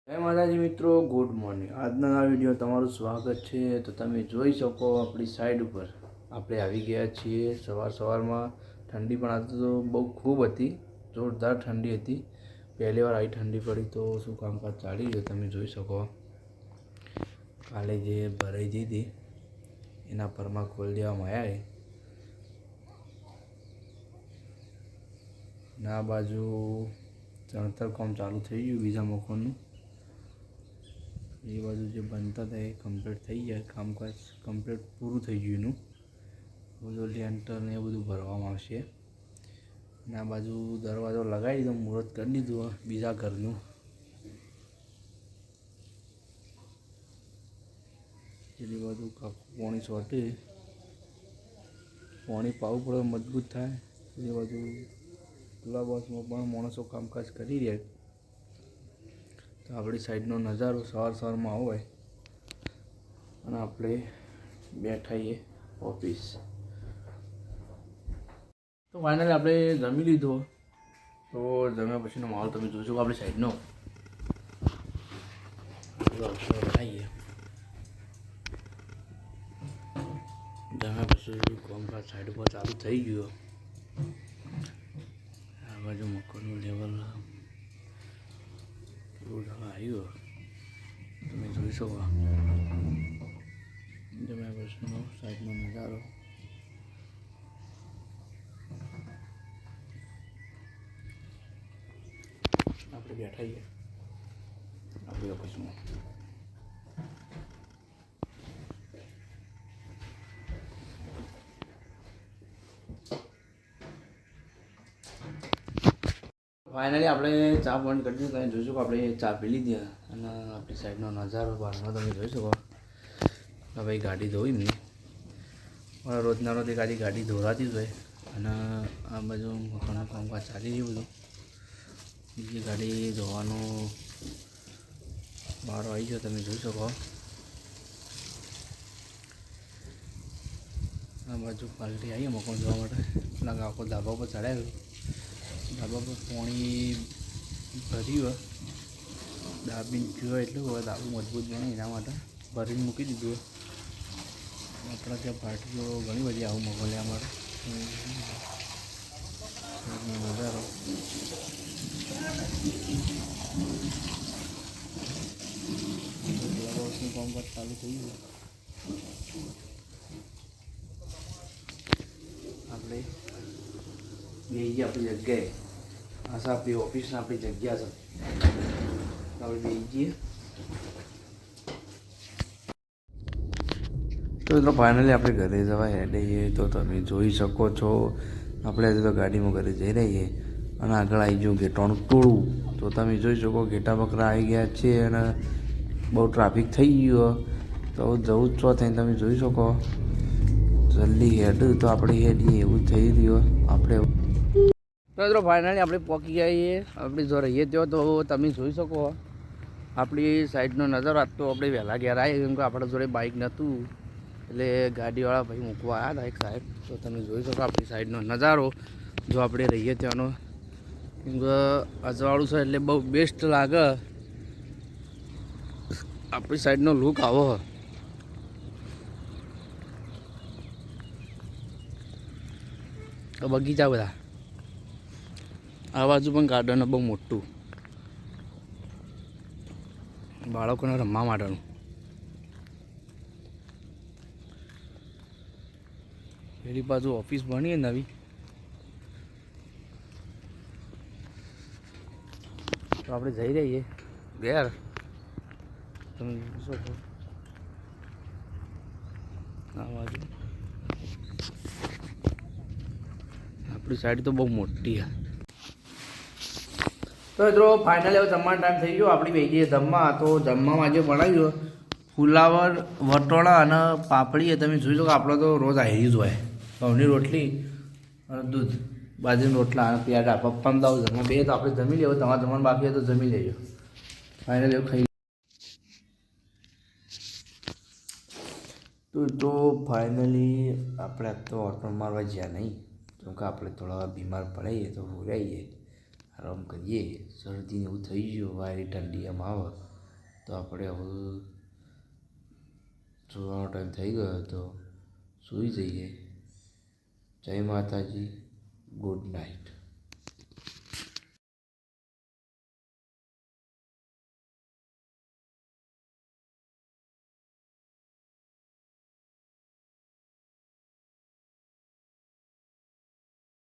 જય માતાજી મિત્રો, ગુડ મોર્નિંગ. આજના આ વિડીયો તમારું સ્વાગત છે. તો તમે જોઈ શકો આપણી સાઈડ ઉપર આપણે આવી ગયા છીએ. સવારમાં ઠંડી પણ આજે તો બહુ ખૂબ હતી, જોરદાર ઠંડી હતી. પહેલી વાર આવી ઠંડી પડી તો શું કામકાજ ચાલી રહ્યું તમે જોઈ શકો. કાલે જે ભરાઈ દીધી એના પરમાં ખોલી દેવામાં આવ્યા ને આ બાજુ ચણતર કામ ચાલુ થઈ ગયું બીજા મકાનનું. એ બાજુ જે બનતા હતા એ કમ્પ્લીટ થઈ ગયા, કામકાજ કમ્પ્લીટ પૂરું થઈ ગયું એનું. બધું લેન્ટર ને એ બધું ભરવામાં આવશે. અને આ બાજુ દરવાજો લગાવી દીધો, મુહૂર્ત કરી દીધું બીજા ઘરનું. પેલી બાજુ પાણી છોટે, પાણી પાવું પડે મજબૂત થાય. પેલી બાજુ પેલા બસમાં પણ માણસો કામકાજ કરી રહ્યા. તો આપણી સાઈડનો નજારો સવારમાં હોય અને આપણે બેઠાઈએ ઓફિસ. તો ફાઇનલી આપણે જમી લીધો. તો જમ્યા પછીનો માહોલ તમે જોશો કે આપણી સાઈડનો બનાવીએ. જમ્યા પછી કામકાજ સાઈડ પર ચાલુ થઈ ગયું. આ બાજુ મકાનનું લેવલ આવ્યું તમે જોઈ શકો. જમ્યા પછીનો સાઈડનો નજારો. આપણે બેઠાઈએ આપણી ઓફિસમાં. ફાઇનલી આપણે ચા બંધ કરી દીધું. તમે જોઈ શકો આપણે ચા પી લીધી અને આપણી સાઈડનો નજારો બહારનો તમે જોઈ શકો. ભાઈ ગાડી ધોઈ નહીં, રોજના રોજ એક આજી ગાડી ધોરાતી જ હોય. અને આ બાજુ મકાનનું કામકાજ ચાલી રહ્યું બધું. બીજી ગાડી ધોવાનો વારો આવી ગયો તમે જોઈ શકો. આ બાજુ પાલટી આવીએ મકાન જોવા માટે. લાગે આખો ધાબા પર ચડાવ્યું. ધાબા પર પાણી ભર્યું દાબીને પીવા એટલું હોય, ધાબુ મજબૂત બને એના માટે ભરીને મૂકી દીધું. આપણા ત્યાં પાર્ટીઓ ઘણી બધી આવું મકાન લેવા માટે. નજારો વર્ષનું કામકાજ ચાલુ થઈ ગયું. આપણે બેસી આપણી જગ્યાએ. આ છે આપણી ઓફિસને આપણી જગ્યા છે. આપણે બેસી જઈએ. તો મિત્રો ફાઇનલી આપણે ઘરે જવા હેડે તો તમે જોઈ શકો છો. આપણે આજે તો ગાડીમાં ઘરે જઈ રહીએ અને આગળ આવી ગયું ઘેટાનું ટોળું. તો તમે જોઈ શકો ઘેટા બકરા આવી ગયા છે અને બહુ ટ્રાફિક થઈ ગયો. તો જવું જ છો થઈને તમે જોઈ શકો. જલ્દી હેડ તો આપણે હેડીએ એવું થઈ રહ્યું આપણે. તો મિત્રો ફાઇનલી આપણે પહોંચી ગયા છીએ. આપણે જો રહીએ ત્યાં તો તમે જોઈ શકો આપણી સાઈડનો નજારો. આજ તો આપણે વહેલા ઘેર આવીએ કેમ કે આપણા જોડે બાઇક નહોતું એટલે ગાડીવાળા ભાઈ મૂકવા આવ્યા હતા એક સાહેબ. તો તમે જોઈ શકો આપણી સાઈડનો નજારો. જો આપણે રહીએ ત્યાંનો કેમ કે અજવાળું છે એટલે બહુ બેસ્ટ લાગે. આપણી સાઈડનો લુક આવો. બગીચા બધા. આ બાજુ પણ ગાર્ડન બહુ મોટું બાળકોને રમવા માટેનું. પેલી બાજુ ઓફિસ બની નવી. તો આપણે જઈ રહીએ ઘેર. તમે શું કહો? આ બાજુ આપણી સાઈડ તો બહુ મોટી છે. તો મિત્રો ફાઇનલી હવે જમવાનો ટાઈમ થઈ ગયો. આપણી બેસીએ જમવા. તો જમવામાં આજે બનાવ્યું ફુલાવર, વટોળા અને પાપડી. તમે જોઈ શકો આપણે તો રોજ આવી જ હોય. ઘઉંની રોટલી અને દૂધ, બાજરીના રોટલા અને પ્યાડા. પપ્પાને તો જમવા બે તો આપણે જમી લેવું. તમારે જમવાનું બાકી હોય તો જમી લેજો. ફાઇનલી એવું ખાઈ તો ફાઇનલી આપણે તો ઓટો મારવા જ્યાં નહીં કેમ કે આપણે થોડા બીમાર પડાઈએ તો હોરાઈએ આરામ કરીએ. શરદી એવું થઈ ગયું વાયરી ઠંડી એમ આવે તો આપણે હવે સુવાનો ટાઈમ થઈ ગયો તો સૂઈ જઈએ. જય માતાજી, ગુડ નાઇટ.